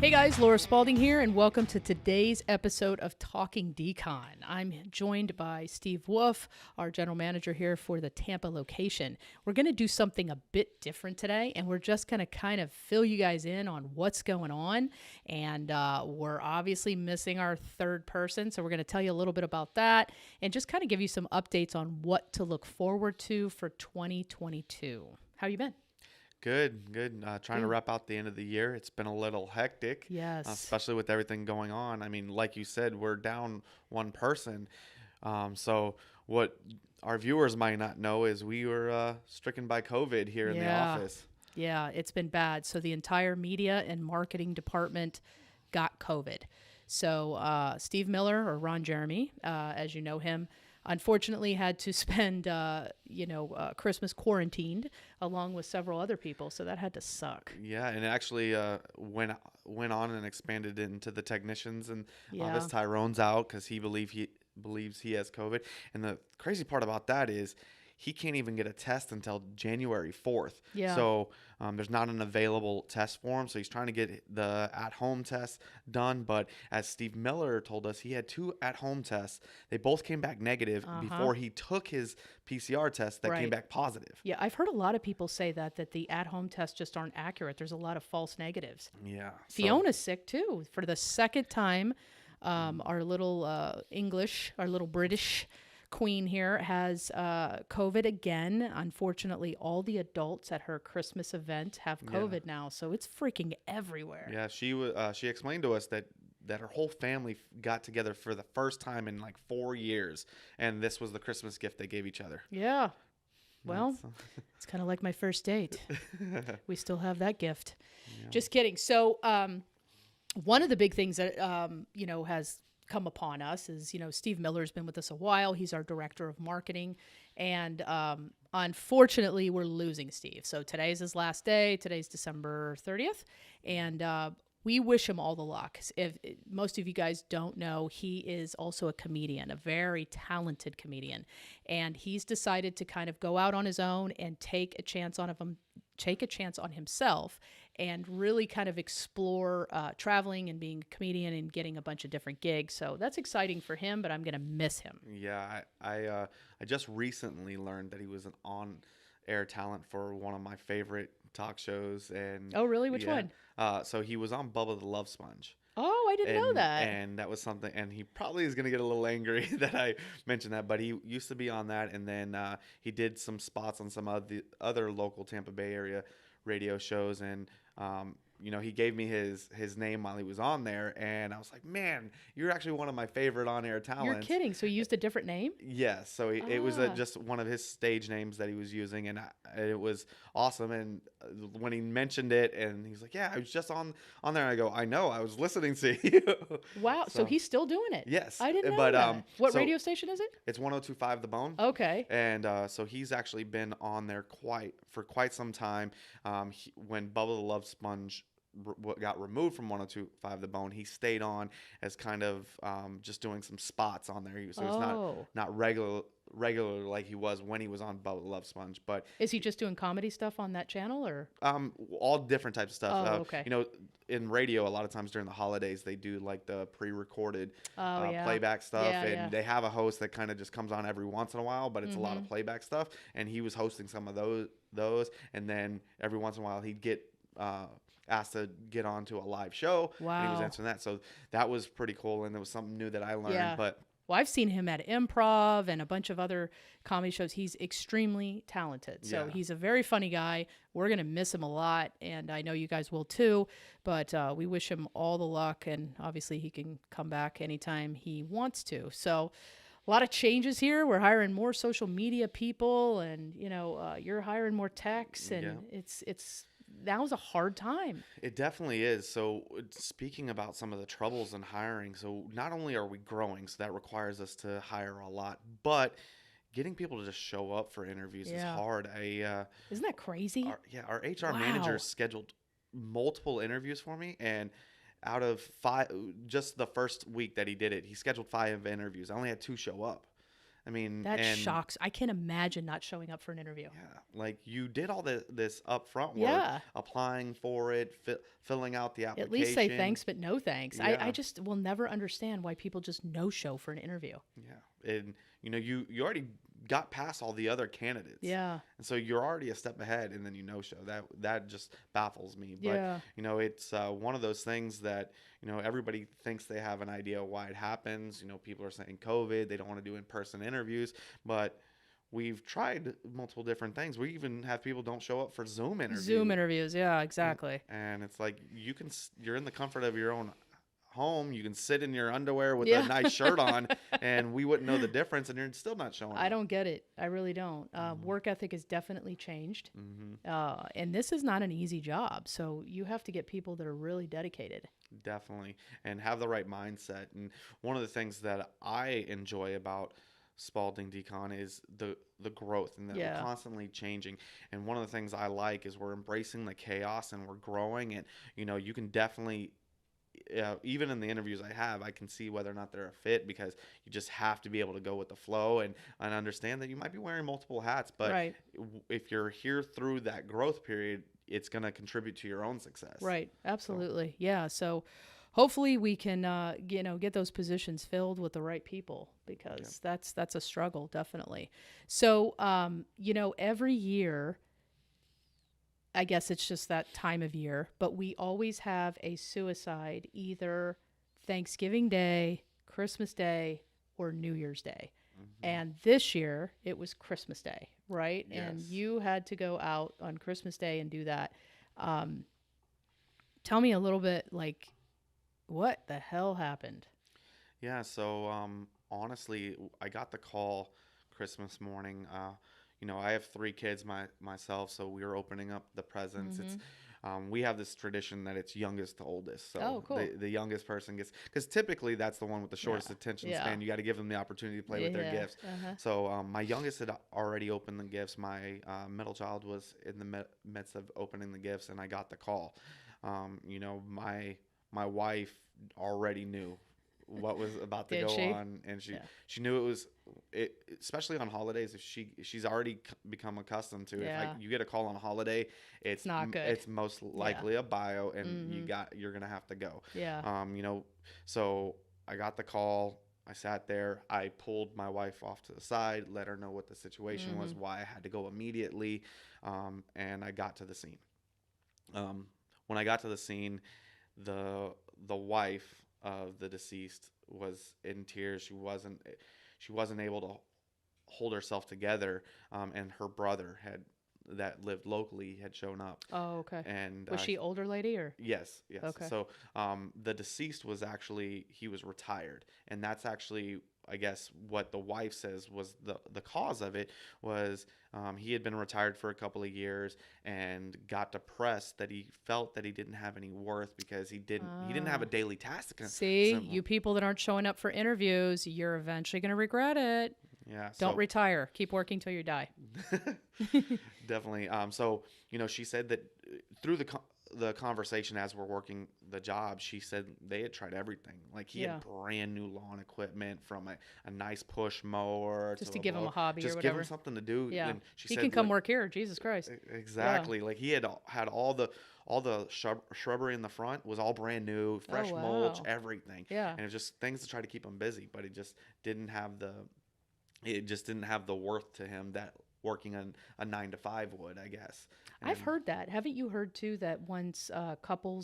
Hey guys, Laura Spaulding here, and welcome to today's episode of Talking Decon. I'm joined by Steve Wolf, our general manager here for the Tampa location. We're going to do something a bit different today, and we're just going to kind of fill you guys in on what's going on. And we're obviously missing our third person, so we're going to tell you a little bit about that and just kind of give you some updates on what to look forward to for 2022. How you been? Good. Trying to wrap out the end of the year. It's been a little hectic. Yes. Especially with everything going on. I mean, like you said, we're down one person. So what our viewers might not know is we were stricken by COVID here in the office. Yeah, it's been bad. So the entire media and marketing department got COVID. So Steve Miller, or Ron Jeremy, as you know him, unfortunately had to spend, Christmas quarantined along with several other people. So that had to suck. Yeah, and it actually went on and expanded into the technicians and office. Tyrone's out because he believes he has COVID. And the crazy part about that is he can't even get a test until January 4th. Yeah. So there's not an available test for him. So he's trying to get the at-home test done. But as Steve Miller told us, he had 2 at-home tests. They both came back negative before he took his PCR test that came back positive. Yeah, I've heard a lot of people say that the at-home tests just aren't accurate. There's a lot of false negatives. Yeah. Fiona's sick, too. For the second time, our little our little British queen here has COVID again. Unfortunately, all the adults at her Christmas event have COVID now, so it's freaking everywhere. Yeah, she explained to us that her whole family got together for the first time in like 4 years, and this was the Christmas gift they gave each other. Yeah. Well, it's kind of like my first date. We still have that gift. Yeah. Just kidding. So one of the big things that, has come upon us is, Steve Miller's been with us a while. He's our director of marketing. And unfortunately, we're losing Steve. So today's his last day. Today's December 30th. And we wish him all the luck. If most of you guys don't know, he is also a comedian, a very talented comedian. And he's decided to kind of go out on his own and take a chance on himself and really kind of explore traveling and being a comedian and getting a bunch of different gigs. So that's exciting for him, but I'm going to miss him. Yeah, I just recently learned that he was an on-air talent for one of my favorite talk shows. And oh, really? Which one? So he was on Bubba the Love Sponge. Oh, I didn't know that. And that was something, and he probably is going to get a little angry that I mentioned that, but he used to be on that, and then he did some spots on some of the other local Tampa Bay area radio shows, and he gave me his name while he was on there, and I was like, man, you're actually one of my favorite on-air talents. You're kidding. So he used a different name? Yes. So it was just one of his stage names that he was using, and it was awesome. And when he mentioned it, and he's like, yeah, I was just on there. And I go, I know, I was listening to you. Wow. So he's still doing it? Yes. I didn't know that. What radio station is it? It's 102.5 The Bone. Okay. And so he's actually been on there for quite some time. When Bubba the Love Sponge got removed from 102.5 The Bone, he stayed on as kind of just doing some spots on there. So he's not regular like he was when he was on Bubba the Love Sponge. But is he just doing comedy stuff on that channel, or all different types of stuff? Oh, okay. In radio, a lot of times during the holidays, they do like the pre-recorded playback stuff, they have a host that kind of just comes on every once in a while, but it's a lot of playback stuff. And he was hosting some of those, and then every once in a while he'd get asked to get on to a live show. Wow. And he was answering that. So that was pretty cool, and it was something new that I learned. Yeah. But well, I've seen him at Improv and a bunch of other comedy shows. He's extremely talented. So he's a very funny guy. We're going to miss him a lot, and I know you guys will too. But we wish him all the luck, and obviously he can come back anytime he wants to. So a lot of changes here. We're hiring more social media people, and you're hiring more techs, and it's now's a hard time. It definitely is. So speaking about some of the troubles in hiring, so not only are we growing, so that requires us to hire a lot, but getting people to just show up for interviews is hard. Isn't that crazy? Our HR manager scheduled multiple interviews for me, and out of 5, just the first week that he did it, he scheduled 5 interviews. I only had 2 show up. I mean, that shocks. I can't imagine not showing up for an interview. Yeah, like you did all this upfront work, Yeah. applying for it, filling out the application. At least say thanks, but no thanks. Yeah. I just will never understand why people just no show for an interview. Yeah, and you already got past all the other candidates. Yeah. And so you're already a step ahead, and then you no show. That just baffles me. But Yeah. it's one of those things that everybody thinks they have an idea why it happens. People are saying COVID, they don't want to do in-person interviews, but we've tried multiple different things. We even have people don't show up for Zoom interviews. Zoom interviews, yeah, exactly. And it's like you're in the comfort of your own home. You can sit in your underwear with Yeah. a nice shirt on, and we wouldn't know the difference. And you're still not showing up. I don't get it. I really don't. Work ethic has definitely changed, and this is not an easy job. So you have to get people that are really dedicated. Definitely, and have the right mindset. And one of the things that I enjoy about Spaulding Decon is the growth, and that we're constantly changing. And one of the things I like is we're embracing the chaos and we're growing. And you can definitely, even in the interviews I can see whether or not they're a fit, because you just have to be able to go with the flow and understand that you might be wearing multiple hats, but if you're here through that growth period, it's going to contribute to your own success. Right. Absolutely. Yeah. So hopefully we can, get those positions filled with the right people, because that's a struggle, definitely. So, every year, I guess it's just that time of year, but we always have a suicide either Thanksgiving Day, Christmas Day, or New Year's Day. And this year it was Christmas Day, right? Yes. And you had to go out on Christmas Day and do that. Tell me a little bit, like, what the hell happened? Yeah, so honestly, I got the call Christmas morning. I have 3 kids myself, so we were opening up the presents. It's we have this tradition that it's youngest to oldest. So cool. the youngest person gets, because typically that's the one with the shortest attention span. You got to give them the opportunity to play with their gifts. So my youngest had already opened the gifts. My middle child was in the midst of opening the gifts, and I got the call. My wife already knew what was about to go on, and she knew it was especially on holidays. If she's already become accustomed to it. If you get a call on a holiday, it's not good. It's most likely a bio, and you're gonna have to go. So I got the call. I sat there. I pulled my wife off to the side, let her know what the situation was, why I had to go immediately, and I got to the scene. When I got to the scene, the wife of the deceased was in tears. She wasn't able to hold herself together, and her brother that lived locally had shown up. Oh, okay. And was she older lady or? Yes. Okay. So the deceased was he was retired, and that's actually, I guess, what the wife says was the cause of it was he had been retired for a couple of years and got depressed that he felt that he didn't have any worth because he didn't have a daily task. See, you people that aren't showing up for interviews, you're eventually going to regret it. Yeah. Don't retire. Keep working till you die. Definitely. So, she said that through the conversation as we're working the job, she said they had tried everything. Like he had brand new lawn equipment, from a nice push mower just to give him a hobby or whatever. Just give him something to do. Yeah. And he can come work here. Jesus Christ. Exactly. Yeah. Like he had all the shrubbery in the front was all brand new, fresh mulch, everything. Yeah. And it was just things to try to keep him busy, but it just didn't have the worth to him that working on a 9-to-5 would, I guess. And I've heard that. Haven't you heard too that once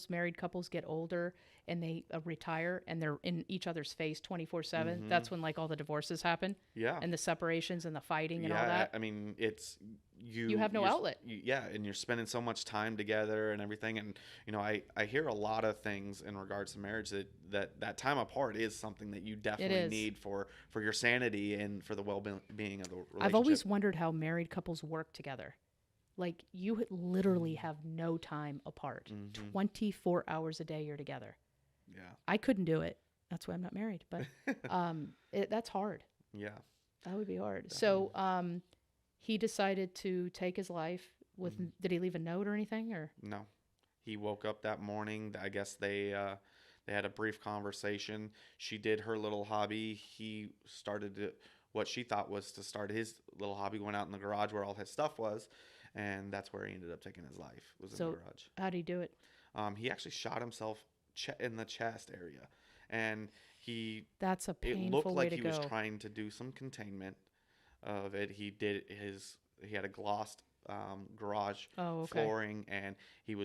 married couples get older and they retire and they're in each other's face 24/7, that's when like all the divorces happen? Yeah. And the separations and the fighting and all that. I mean, it's you have no outlet. And you're spending so much time together and everything. And I hear a lot of things in regards to marriage that time apart is something that you definitely need for your sanity and for the well-being of the relationship. I've always wondered how married couples work together. Like you literally have no time apart. 24 hours a day you're together. Yeah. I couldn't do it. That's why I'm not married. But that's hard. Yeah. That would be hard. Definitely. So he decided to take his life. Did he leave a note or anything? Or no? He woke up that morning. I guess they had a brief conversation. She did her little hobby. He started what she thought was to start his little hobby, went out in the garage where all his stuff was, and that's where he ended up taking his life, was in the garage. How did he do it? He actually shot himself in the chest area, and That's a it painful looked way like to he go. was trying to do some containment of it. He had a glossed garage flooring, and he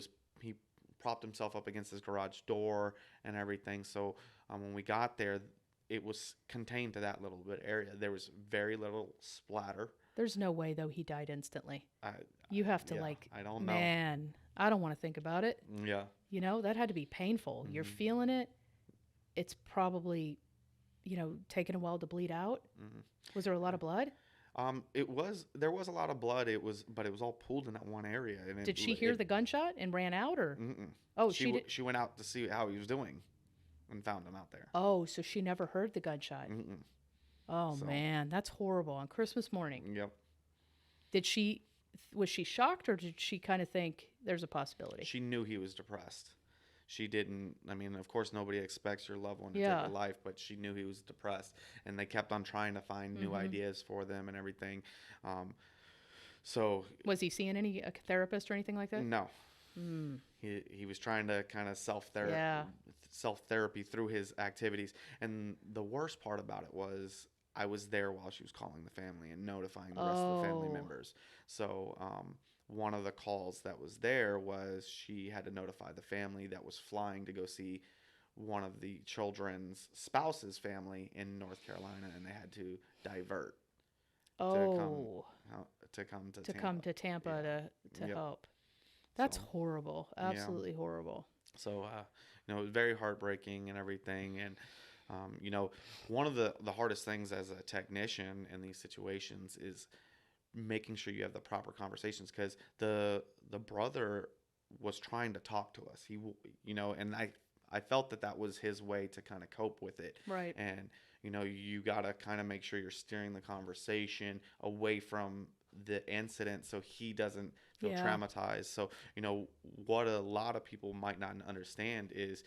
propped himself up against his garage door and everything. So when we got there, it was contained to that little bit area. There was very little splatter. There's no way, though, he died instantly. You have to, I don't know. Man, I don't want to think about it. Yeah. You know, that had to be painful. You're feeling it. It's probably, taking a while to bleed out. Was there a lot of blood? There was a lot of blood. But it was all pooled in that one area. And did she hear the gunshot and ran out, or? Oh, she went out to see how he was doing, and found him out there. Oh, so she never heard the gunshot. Oh man, that's horrible on Christmas morning. Yep. Was she shocked, or did she kind of think there's a possibility? She knew he was depressed. She didn't. I mean, of course, nobody expects your loved one to take a life, but she knew he was depressed, and they kept on trying to find new ideas for them and everything. So was he seeing any therapist or anything like that? No. He was trying to kind of self-therapy through his activities, and the worst part about it was I was there while she was calling the family and notifying the rest of the family members. So one of the calls that was there was she had to notify the family that was flying to go see one of the children's spouse's family in North Carolina, and they had to divert to come to Tampa to help. That's horrible. Absolutely horrible. So, it was very heartbreaking and everything. And, one of the hardest things as a technician in these situations is making sure you have the proper conversations, because the brother was trying to talk to us. He, and I felt that was his way to kind of cope with it. Right. And, you got to kind of make sure you're steering the conversation away from the incident so he doesn't feel traumatized. So, what a lot of people might not understand is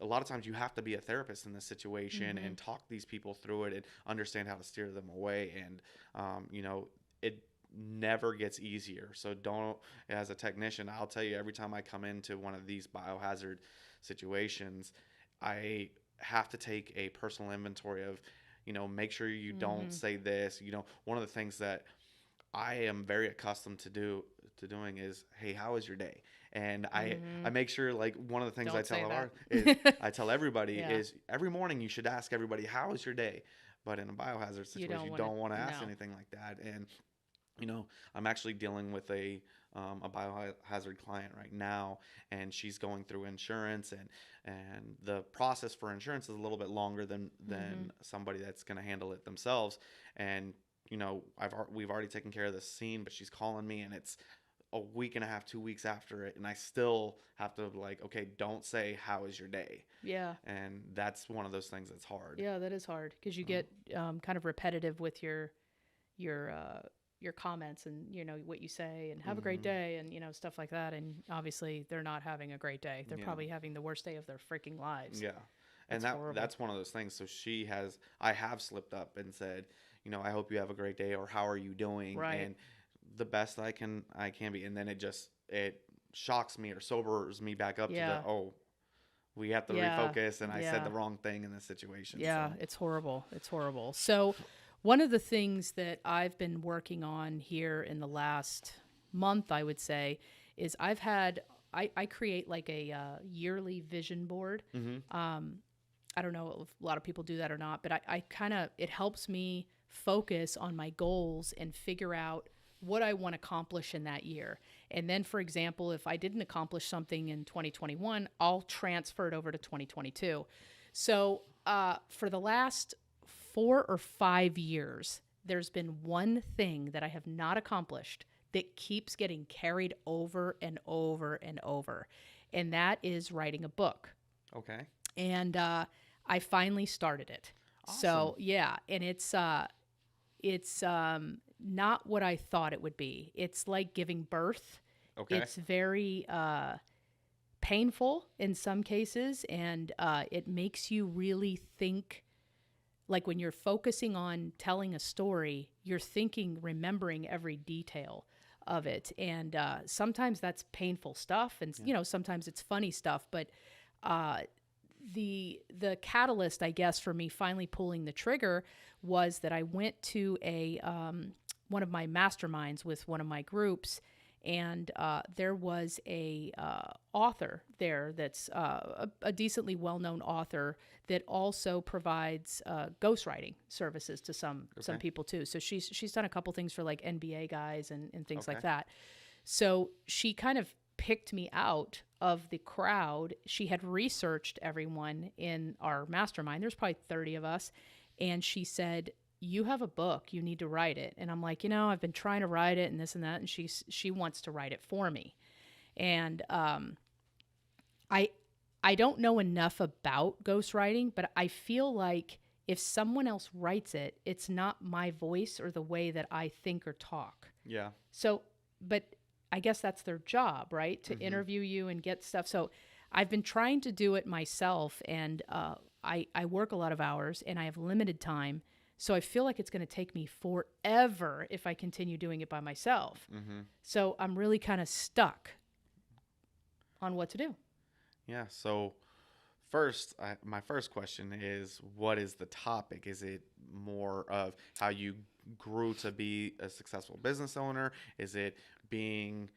a lot of times you have to be a therapist in this situation and talk these people through it and understand how to steer them away. And, it never gets easier. So as a technician, I'll tell you, every time I come into one of these biohazard situations, I have to take a personal inventory of, make sure you don't say this. One of the things that I am very accustomed to doing is, hey, how was your day? And I make sure, like, one of the things I tell everybody is every morning you should ask everybody, how was your day? But in a biohazard situation, you don't want to ask anything like that. And, I'm actually dealing with a biohazard client right now, and she's going through insurance, and the process for insurance is a little bit longer than somebody that's going to handle it themselves. And we've already taken care of the scene, but she's calling me, and it's a week and a half, 2 weeks after it, and I still have to, like, okay, don't say how is your day. Yeah. And that's one of those things that's hard. Yeah, that is hard, because you get kind of repetitive with your comments and what you say and have a great day and stuff like that, and obviously they're not having a great day. They're probably having the worst day of their freaking lives. Yeah. And that's one of those things. So I have slipped up and said, I hope you have a great day, or how are you doing? Right. And the best I can be. And then it shocks me or sobers me back up to we have to refocus, and I said the wrong thing in this situation. Yeah, so. It's horrible. It's horrible. So one of the things that I've been working on here in the last month, I would say, is I create like a yearly vision board. I don't know if a lot of people do that or not, but it helps me focus on my goals and figure out what I want to accomplish in that year. And then, for example, if I didn't accomplish something in 2021, I'll transfer it over to 2022. So for the last 4 or 5 years, there's been one thing that I have not accomplished that keeps getting carried over and over and over. And that is writing a book. Okay. And I finally started it. Awesome. So yeah, and it's not what I thought it would be. It's like giving birth. Okay. It's very painful in some cases, and it makes you really think like when you're focusing on telling a story, you're remembering every detail of it. And sometimes that's painful stuff, and sometimes it's funny stuff. But the catalyst, I guess, for me finally pulling the trigger was that I went to a one of my masterminds with one of my groups, and there was a author there that's a decently well-known author that also provides ghostwriting services to some people too. So she's done a couple things for like NBA guys and things like that. So she kind of picked me out of the crowd. She had researched everyone in our mastermind. There's probably 30 of us. And she said, you have a book, you need to write it. And I'm like, I've been trying to write it and this and that. And she wants to write it for me. And I don't know enough about ghostwriting, but I feel like if someone else writes it, it's not my voice or the way that I think or talk. Yeah. So, but I guess that's their job, right? To interview you and get stuff. So I've been trying to do it myself, and I work a lot of hours and I have limited time. So I feel like it's going to take me forever if I continue doing it by myself. So I'm really kind of on what to do. Yeah. So first, my first question is, what is the topic? Is it more of how you grew to be a successful business owner? Is it being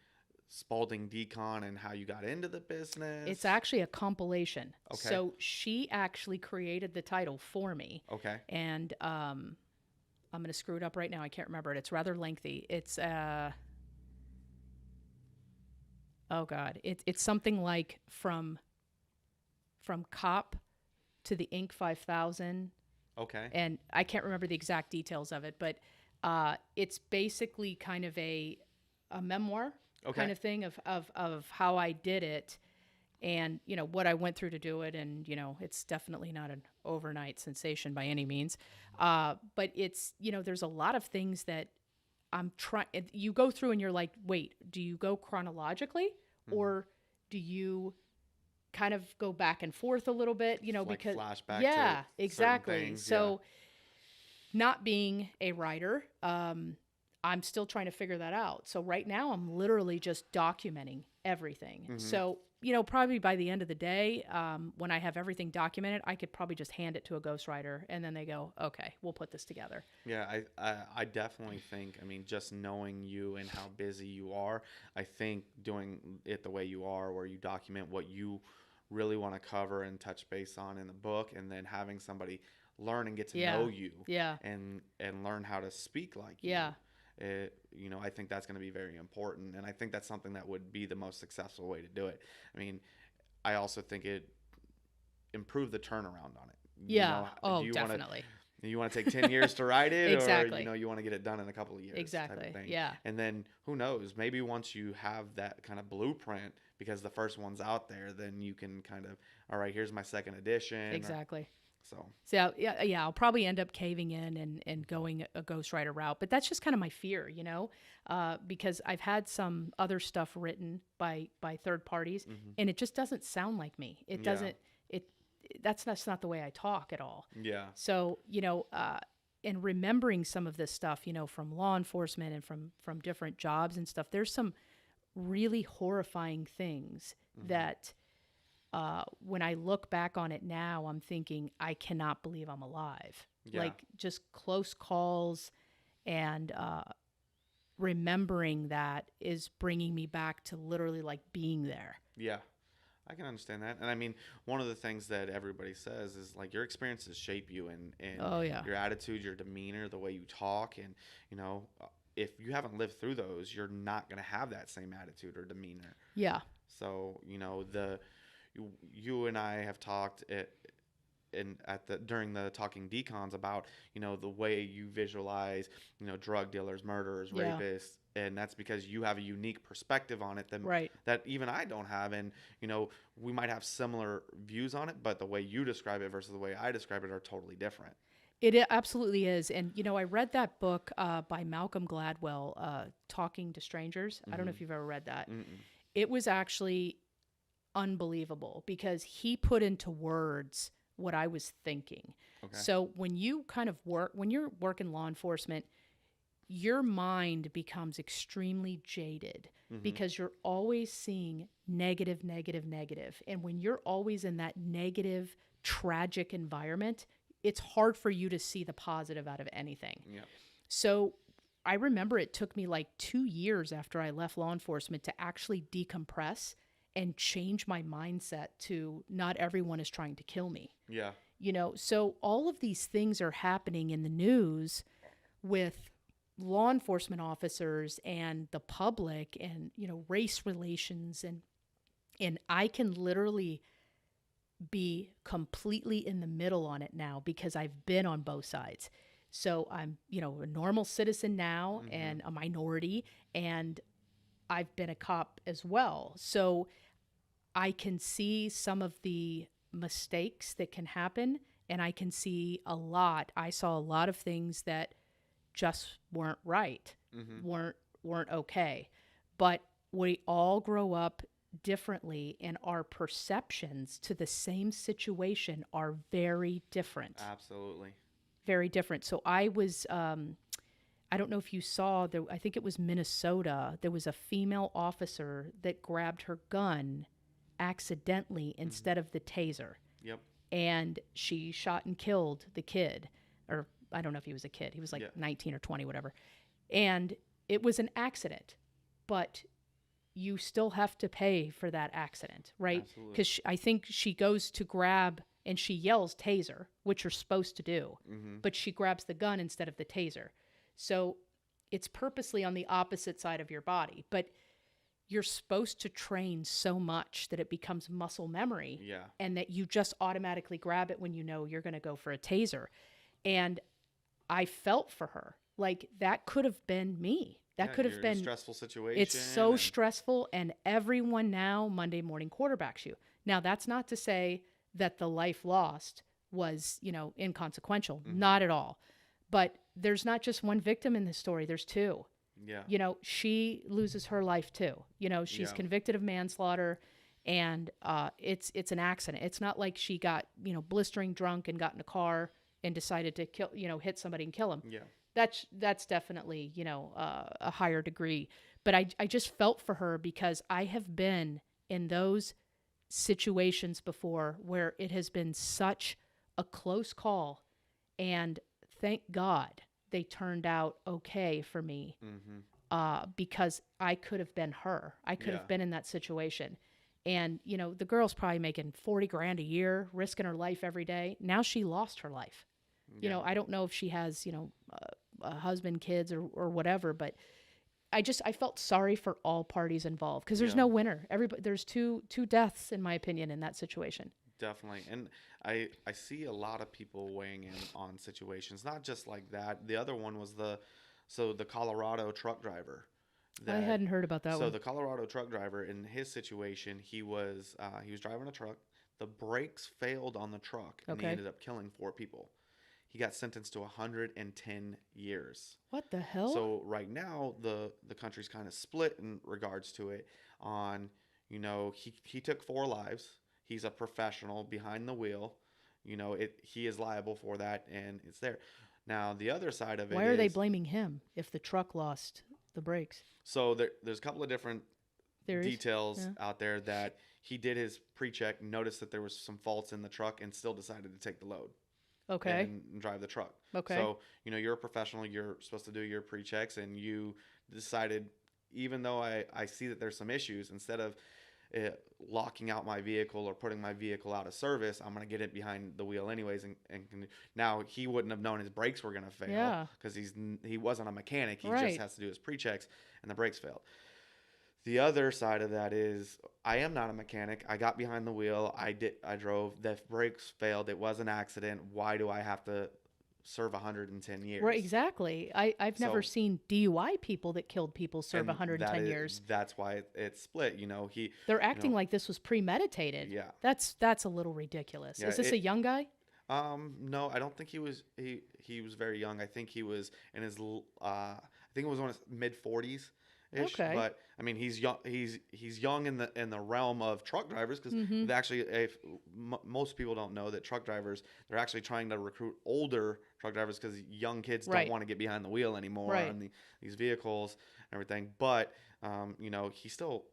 Spaulding Decon and how you got into the business? It's actually a compilation. Okay. So she actually created the title for me. Okay. And I'm going to screw it up right now. I can't remember it. It's rather lengthy. It's oh God, it's something like from COP to the Inc. 5000. Okay. And I can't remember the exact details of it, but it's basically kind of a memoir kind of thing of how I did it, and what I went through to do it. And it's definitely not an overnight sensation by any means, but it's there's a lot of things that I'm trying. You go through and you're like, wait, do you go chronologically or do you kind of go back and forth a little bit? Like because flashback. Yeah, to exactly. things, so not being a writer, I'm still trying to figure that out. So right now I'm literally just documenting everything. So, probably by the end of the day, when I have everything documented, I could probably just hand it to a ghostwriter and then they go, okay, we'll put this together. Yeah, I definitely think, just knowing you and how busy you are, I think doing it the way you are, where you document what you really want to cover and touch base on in the book, and then having somebody learn and get to know you and learn how to speak like you. I think that's going to be very important, and I think that's something that would be the most successful way to do it. I also think it improved the turnaround on it. Definitely. You want to take 10 years to write it, Exactly. or you want to get it done in a couple of years. Exactly. Type of thing. Yeah. And then who knows? Maybe once you have that kind of blueprint, because the first one's out there, then you can kind of, all right, here's my second edition. Exactly. So I'll probably end up caving in and going a ghostwriter route, but that's just kind of my fear, because I've had some other stuff written by third parties, and it just doesn't sound like me. It doesn't. That's not the way I talk at all. Yeah. So and remembering some of this stuff, from law enforcement and from different jobs and stuff, there's some really horrifying things that. When I look back on it now, I'm thinking, I cannot believe I'm alive. Yeah. Like just close calls and remembering that is bringing me back to literally like being there. Yeah, I can understand that. And one of the things that everybody says is like your experiences shape you and your attitude, your demeanor, the way you talk. And, if you haven't lived through those, you're not going to have that same attitude or demeanor. Yeah. So, you and I have talked during the Talking Decons about, the way you visualize, drug dealers, murderers, rapists, and that's because you have a unique perspective on it that even I don't have. And, we might have similar views on it, but the way you describe it versus the way I describe it are totally different. It absolutely is. And, I read that book by Malcolm Gladwell, Talking to Strangers. I don't know if you've ever read that. It was actually unbelievable because he put into words what I was thinking. Okay. So when you kind of when you're working law enforcement, your mind becomes extremely jaded because you're always seeing negative, negative, negative. And when you're always in that negative, tragic environment, it's hard for you to see the positive out of anything. Yeah. So I remember it took me like 2 years after I left law enforcement to actually decompress and change my mindset to not everyone is trying to kill me. Yeah. You know, so all of these things are happening in the news with law enforcement officers and the public and, you know, race relations. And I can literally be completely in the middle on it now because I've been on both sides. So I'm, you know, a normal citizen now and a minority, and I've been a cop as well. So I can see some of the mistakes that can happen, and I can see I saw a lot of things that just weren't right, weren't okay. But we all grow up differently, and our perceptions to the same situation are very different. Absolutely. Very different. So I was, I don't know if you saw, I think it was Minnesota, there was a female officer that grabbed her gun accidentally instead of the taser. Yep. And she shot and killed the kid, or I don't know if he was a kid. He was like 19 or 20, whatever. And it was an accident, but you still have to pay for that accident, right? Because I think she goes to grab and she yells taser, which you're supposed to do, but she grabs the gun instead of the taser. So it's purposely on the opposite side of your body, but you're supposed to train so much that it becomes muscle memory, and that you just automatically grab it when you know you're going to go for a taser. And I felt for her. Like, that could have been me. That could have been a stressful situation. It's so stressful, and everyone now Monday morning quarterbacks you. Now, that's not to say that the life lost was, you know, inconsequential. Not at all. But there's not just one victim in this story. There's two. Yeah. You know, she loses her life too. You know, she's convicted of manslaughter, and it's an accident. It's not like she got, you know, blistering drunk and got in a car and decided to kill, you know, hit somebody and kill him. Yeah. That's definitely, you know, a higher degree. But I just felt for her because I have been in those situations before where it has been such a close call, and thank God they turned out okay for me, because I could have been her. I could have been in that situation. And, you know, the girl's probably making $40,000 a year, risking her life every day. Now she lost her life. You know, I don't know if she has, you know, a husband, kids, or whatever, but I felt sorry for all parties involved because there's no winner. There's two deaths, in my opinion, in that situation. Definitely. And I see a lot of people weighing in on situations, not just like that. The other one was the Colorado truck driver. I hadn't heard about that one. So the Colorado truck driver, in his situation, he was driving a truck. The brakes failed on the truck, and he ended up killing 4 people. He got sentenced to 110 years. What the hell? So right now, the country's kind of split in regards to it on, you know, he took 4 lives. He's a professional behind the wheel. You know, he is liable for that, and it's there. Now, the other side of it is... Why are they blaming him if the truck lost the brakes? So there's a couple of different details out there that he did his pre-check, noticed that there was some faults in the truck, and still decided to take the load. Okay. And drive the truck. Okay. So, you know, you're a professional. You're supposed to do your pre-checks, and you decided, even though I see that there's some issues, instead of locking out my vehicle or putting my vehicle out of service, I'm going to get it behind the wheel anyways. And now he wouldn't have known his brakes were going to fail because he wasn't a mechanic. He just has to do his pre-checks, and the brakes failed. The other side of that is I am not a mechanic. I got behind the wheel. I drove. The brakes failed. It was an accident. Why do I have to serve 110 years? Right, exactly. I've never seen DUI people that killed people serve 110 years. That's why it's split. You know, they're acting like this was premeditated. Yeah. That's a little ridiculous. Yeah, is this a young guy? No, I don't think he was. He was very young. I think he was in his. I think it was on his mid 40s. Okay. But I mean, he's young. He's young in the realm of truck drivers, because actually, if most people don't know that truck drivers, they're actually trying to recruit older truck drivers, because young kids don't want to get behind the wheel anymore on these vehicles and everything. But you know, he still.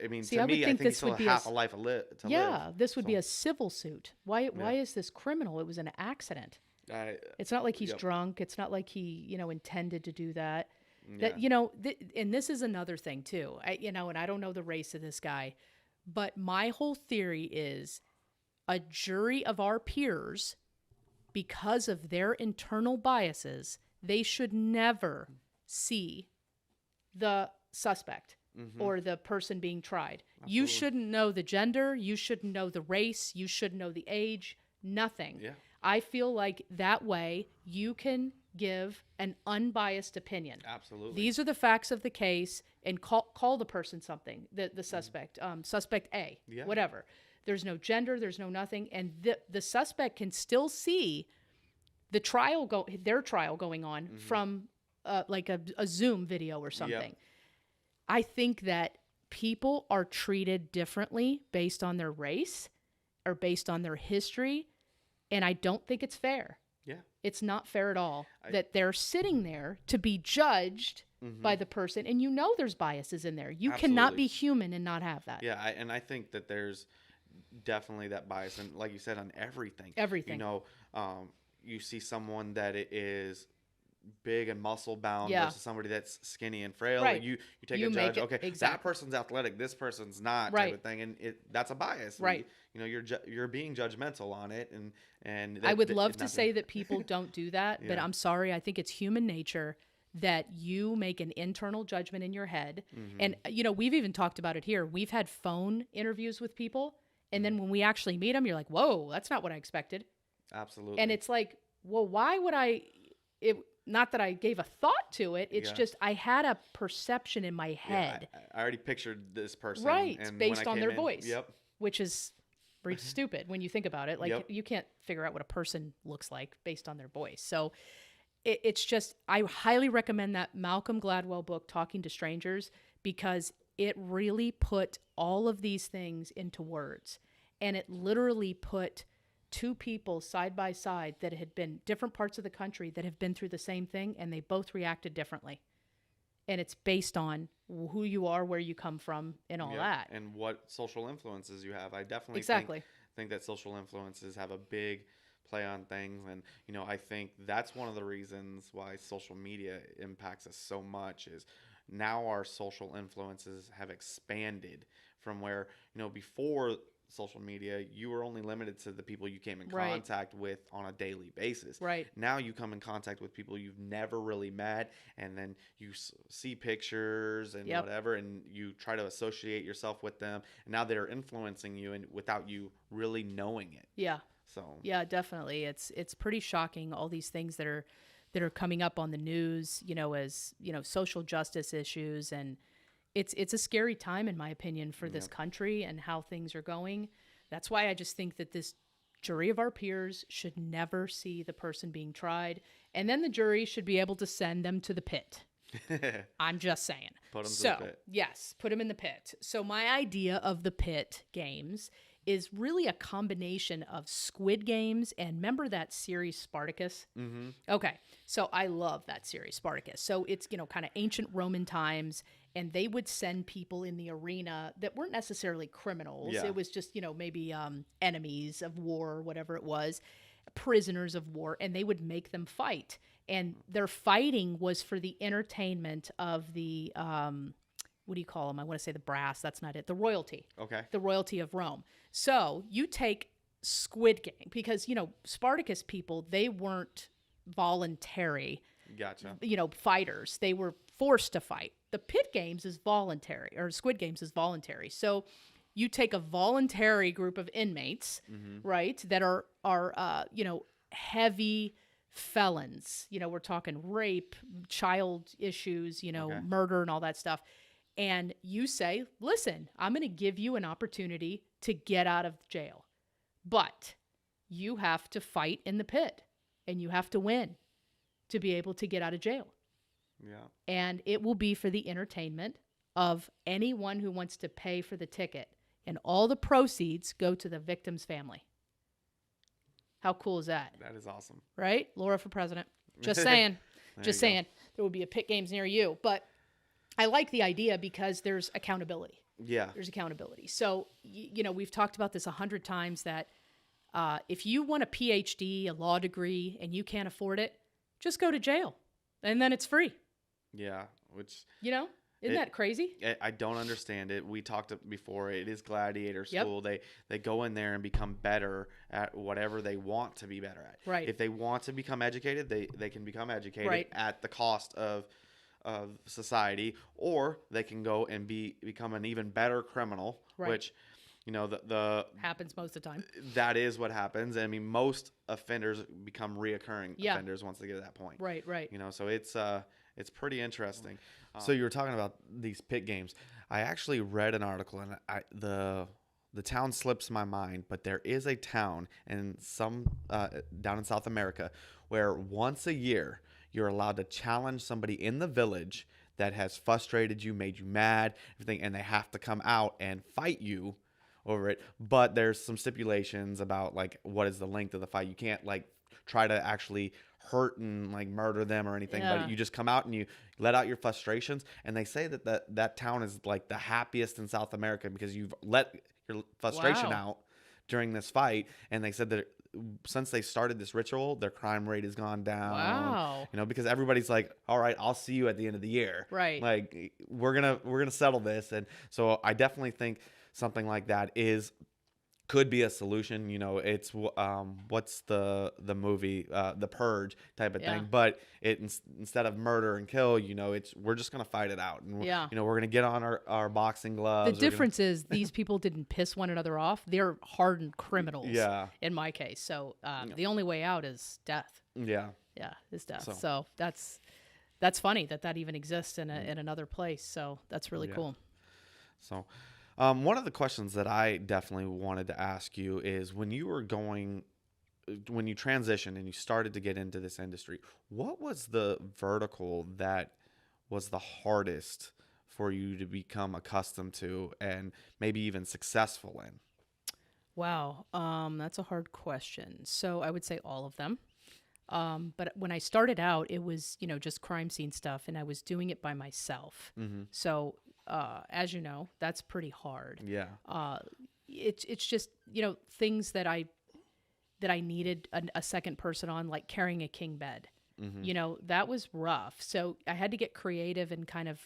I mean, See, to I me, would I think think this he still would has be half a life to live. Yeah, this would So, be a civil suit. Why is this criminal? It was an accident. It's not like he's drunk. It's not like he, you know, intended to do that. That, you know, and this is another thing too. You know, and I don't know the race of this guy, but my whole theory is a jury of our peers, because of their internal biases, they should never see the suspect or the person being tried. Absolutely. You shouldn't know the gender. You shouldn't know the race. You shouldn't know the age. Nothing. Yeah. I feel like that way you can give an unbiased opinion. Absolutely. These are the facts of the case, and call the person something, the suspect, suspect A, whatever. There's no gender, there's no nothing, and the suspect can still see the their trial going on from like a Zoom video or something. Yep. I think that people are treated differently based on their race or based on their history, and I don't think it's fair. Yeah. It's not fair at all that they're sitting there to be judged by the person, and you know there's biases in there. You cannot be human and not have that. Yeah, and I think that there's definitely that bias, and like you said, on everything. Everything. You know, you see someone that is big and muscle bound versus somebody that's skinny and frail. Right. And you take a judge. Okay, that person's athletic. This person's not. Type of thing, and that's a bias. Right. You know, you're being judgmental on it, and I would love to say that people don't do that, but I'm sorry. I think it's human nature that you make an internal judgment in your head. And you know, we've even talked about it here. We've had phone interviews with people, and then when we actually meet them, you're like, "Whoa, that's not what I expected." Absolutely. And it's like, well, why would I? Not that I gave a thought to it. It's just I had a perception in my head. Yeah, I already pictured this person. Right, and based on their voice. Yep. Which is pretty stupid when you think about it. Like, you can't figure out what a person looks like based on their voice. So it's just, I highly recommend that Malcolm Gladwell book, Talking to Strangers, because it really put all of these things into words. And it literally put two people side by side that had been different parts of the country that have been through the same thing, and they both reacted differently. And it's based on who you are, where you come from, and all that. And what social influences you have. I definitely think that social influences have a big play on things. And, you know, I think that's one of the reasons why social media impacts us so much is now our social influences have expanded from where, you know, before social media, you were only limited to the people you came in contact with on a daily basis. Right. Now you come in contact with people you've never really met, and then you see pictures and whatever, and you try to associate yourself with them, and now they're influencing you and without you really knowing it. Yeah. So yeah, definitely. It's pretty shocking, all these things that are coming up on the news, you know, as, you know, social justice issues, and it's a scary time, in my opinion, for this country and how things are going. That's why I just think that this jury of our peers should never see the person being tried, and then the jury should be able to send them to the pit. I'm just saying. Put them to the pit. Yes, put them in the pit. So my idea of the pit games is really a combination of Squid Games and remember that series Spartacus? Mm-hmm. Okay, so I love that series Spartacus. So it's, you know, kind of ancient Roman times, and they would send people in the arena that weren't necessarily criminals. Yeah. It was just, you know, maybe enemies of war or whatever it was, prisoners of war, and they would make them fight. And their fighting was for the entertainment of the what do you call them? I want to say the brass. That's not it. The royalty. Okay. The royalty of Rome. So you take Squid Game, because, you know, Spartacus people, they weren't voluntary. Gotcha. You know, fighters. They were forced to fight. The pit games is voluntary, or Squid Games is voluntary. So you take a voluntary group of inmates, right, that are you know, heavy felons. You know, we're talking rape, child issues, you know, murder and all that stuff. And you say, listen, I'm going to give you an opportunity to get out of jail, but you have to fight in the pit, and you have to win to be able to get out of jail. Yeah. And it will be for the entertainment of anyone who wants to pay for the ticket, and all the proceeds go to the victim's family. How cool is that? That is awesome. Right? Laura for president. Just saying. Just saying. There will be a pit games near you. But I like the idea because there's accountability. Yeah. There's accountability. So, we've talked about this 100 times that if you want a PhD, a law degree, and you can't afford it, just go to jail. And then it's free. Yeah. Which... Isn't that crazy? I don't understand it. We talked before. It is Gladiator School. Yep. They go in there and become better at whatever they want to be better at. Right. If they want to become educated, they can become educated at the cost of society, or they can go and become an even better criminal, which the happens most of the time. That is what happens. I mean, most offenders become reoccurring offenders once they get to that point. Right. So it's pretty interesting. So you were talking about these pit games. I actually read an article, and the town slips my mind, but there is a town in down in South America where once a year you're allowed to challenge somebody in the village that has frustrated you, made you mad, everything, and they have to come out and fight you over it. But there's some stipulations about like what is the length of the fight. You can't like try to actually hurt and like murder them or anything, but you just come out and you let out your frustrations. And they say that town is like the happiest in South America because you've let your frustration out during this fight. And they said that since they started this ritual, their crime rate has gone down. Wow. Because everybody's like, all right, I'll see you at the end of the year. Right. Like we're gonna settle this. And so I definitely think something like that could be a solution. It's what's the movie The Purge type of thing, but instead of murder and kill, we're just gonna fight it out, and we're gonna get on our boxing gloves. The difference is these people didn't piss one another off. They're hardened criminals. In my case, so the only way out is death. Is death. So that's funny that even exists in another place. So that's really cool. So one of the questions that I definitely wanted to ask you is when you transitioned and you started to get into this industry, what was the vertical that was the hardest for you to become accustomed to and maybe even successful in? Wow. That's a hard question. So I would say all of them. But when I started out, it was, just crime scene stuff, and I was doing it by myself. Mm-hmm. So as you know, that's pretty hard. Yeah. It's just, things that I needed a second person on, like carrying a king bed. Mm-hmm. That was rough. So I had to get creative and kind of,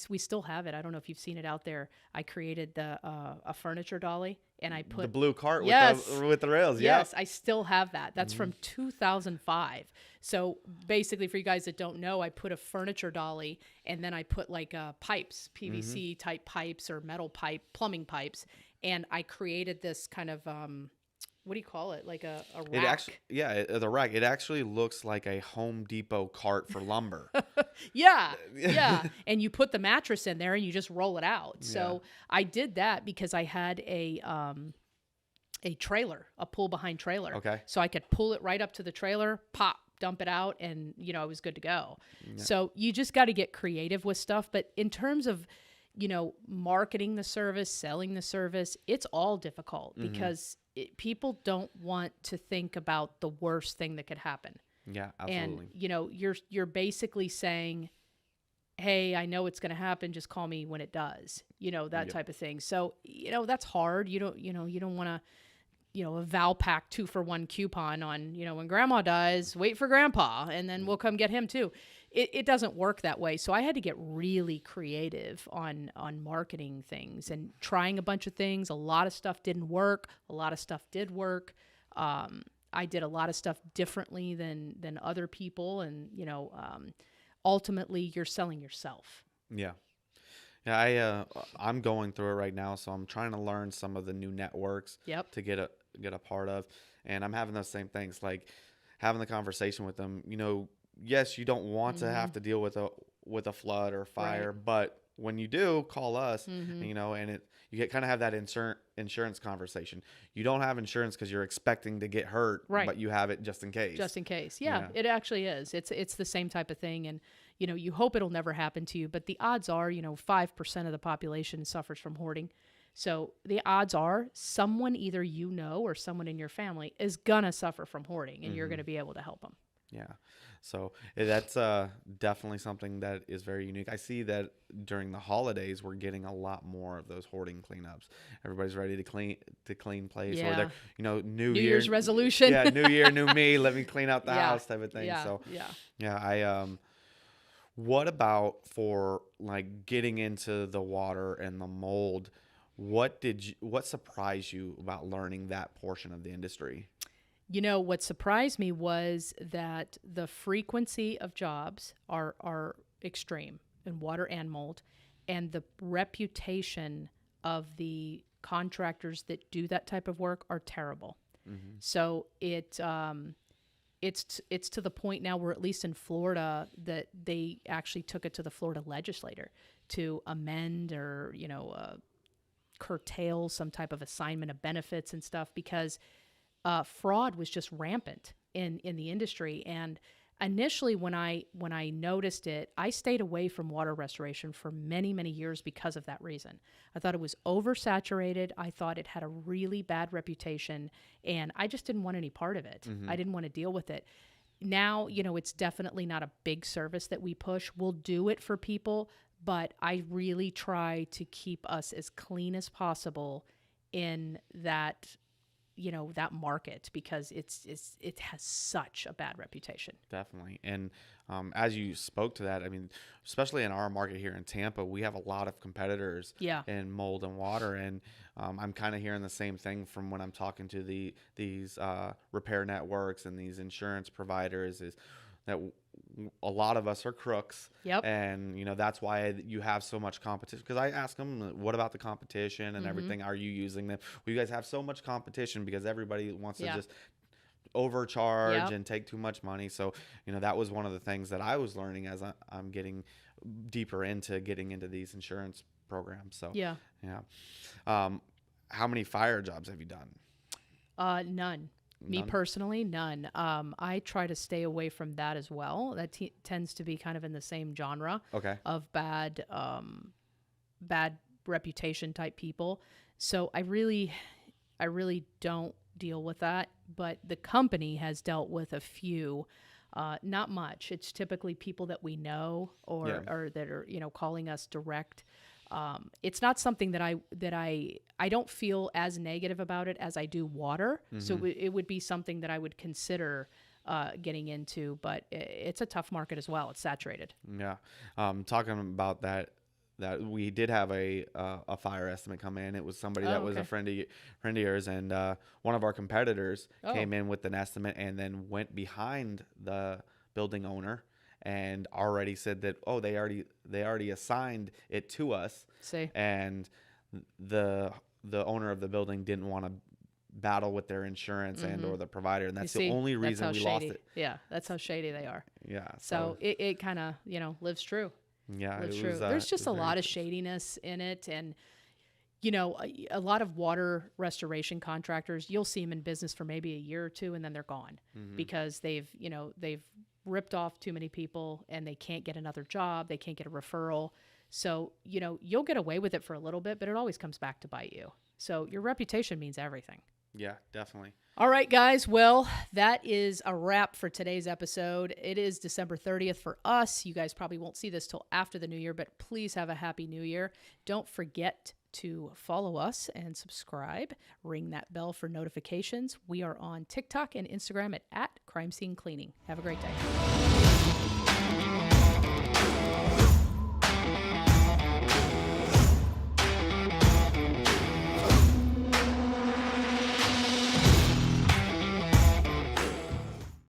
we still have it. I don't know if you've seen it out there. I created a furniture dolly, and I put the blue cart with the rails. Yes, I still have that. That's from 2005. So basically, for you guys that don't know, I put a furniture dolly, and then I put like pipes, PVC type pipes or metal pipe, plumbing pipes, and I created this kind of what do you call it? Like a rack. It actually, the rack. It actually looks like a Home Depot cart for lumber. Yeah. And you put the mattress in there and you just roll it out. So I did that because I had a trailer, a pull behind trailer. Okay. So I could pull it right up to the trailer, pop, dump it out, and I was good to go. Yeah. So you just got to get creative with stuff. But in terms of marketing the service, selling the service, it's all difficult because people don't want to think about the worst thing that could happen. Yeah, absolutely. And, you're basically saying, hey, I know it's going to happen. Just call me when it does, that type of thing. So, that's hard. You don't want to, a Valpak 2-for-1 coupon on, when grandma dies, wait for grandpa and then we'll come get him too. It doesn't work that way. So I had to get really creative on marketing things and trying a bunch of things. A lot of stuff didn't work. A lot of stuff did work. I did a lot of stuff differently than other people. And, ultimately you're selling yourself. Yeah. Yeah. I'm going through it right now. So I'm trying to learn some of the new networks to get a part of. And I'm having those same things, like having the conversation with them, yes, you don't want to have to deal with a flood or fire, but when you do, call us, and, you kind of have that insurance conversation. You don't have insurance because you're expecting to get hurt, but you have it just in case. Just in case. Yeah, it actually is. It's the same type of thing. And, you hope it'll never happen to you, but the odds are, 5% of the population suffers from hoarding. So the odds are someone either or someone in your family is going to suffer from hoarding, and you're going to be able to help them. Yeah. So that's definitely something that is very unique. I see that during the holidays, we're getting a lot more of those hoarding cleanups. Everybody's ready to clean place, or they're, New Year's resolution. Yeah. New Year, new me. Let me clean out the house type of thing. Yeah. So yeah. What about for like getting into the water and the mold? What surprised you about learning that portion of the industry? What surprised me was that the frequency of jobs are extreme in water and mold, and the reputation of the contractors that do that type of work are terrible. Mm-hmm. So it's to the point now where, at least in Florida, that they actually took it to the Florida legislature to amend or curtail some type of assignment of benefits and stuff, because fraud was just rampant in the industry. And initially, when I noticed it, I stayed away from water restoration for many, many years because of that reason. I thought it was oversaturated. I thought it had a really bad reputation, and I just didn't want any part of it. Mm-hmm. I didn't want to deal with it. Now, it's definitely not a big service that we push. We'll do it for people, but I really try to keep us as clean as possible in that that market, because it has such a bad reputation. Definitely. And as you spoke to that, I mean, especially in our market here in Tampa, we have a lot of competitors in mold and water. And I'm kind of hearing the same thing from when I'm talking to these repair networks and these insurance providers, is that a lot of us are crooks. Yep. And, that's why you have so much competition. Because I ask them, what about the competition and everything? Are you using them? Well, you guys have so much competition because everybody wants to just overcharge and take too much money. So, that was one of the things that I was learning as I'm getting deeper into these insurance programs. So, yeah. How many fire jobs have you done? None. Me personally, none. I try to stay away from that as well. That tends to be kind of in the same genre of bad reputation type people. So I really don't deal with that. But the company has dealt with a few, not much. It's typically people that we know or that are calling us direct. It's not something that I don't feel as negative about it as I do water. Mm-hmm. So it would be something that I would consider getting into, but it's a tough market as well. It's saturated. Yeah. Talking about that we did have a fire estimate come in. It was somebody that was a friend of yours, and one of our competitors came in with an estimate and then went behind the building owner and already said that, they already assigned it to us. See. And the owner of the building didn't want to battle with their insurance and or the provider, and that's the only reason we lost it. Yeah, that's how shady they are. Yeah. So it kind of lives true. Yeah, lives true. There's just a lot of shadiness in it, and a lot of water restoration contractors, you'll see them in business for maybe a year or two, and then they're gone because they've ripped off too many people and they can't get another job. They can't get a referral. So, you'll get away with it for a little bit, but it always comes back to bite you. So your reputation means everything. Yeah, definitely. All right, guys. Well, that is a wrap for today's episode. It is December 30th for us. You guys probably won't see this till after the new year, but please have a happy new year. Don't forget to follow us and subscribe. Ring that bell for notifications. We are on TikTok and Instagram at Crime Scene Cleaning. Have a great day.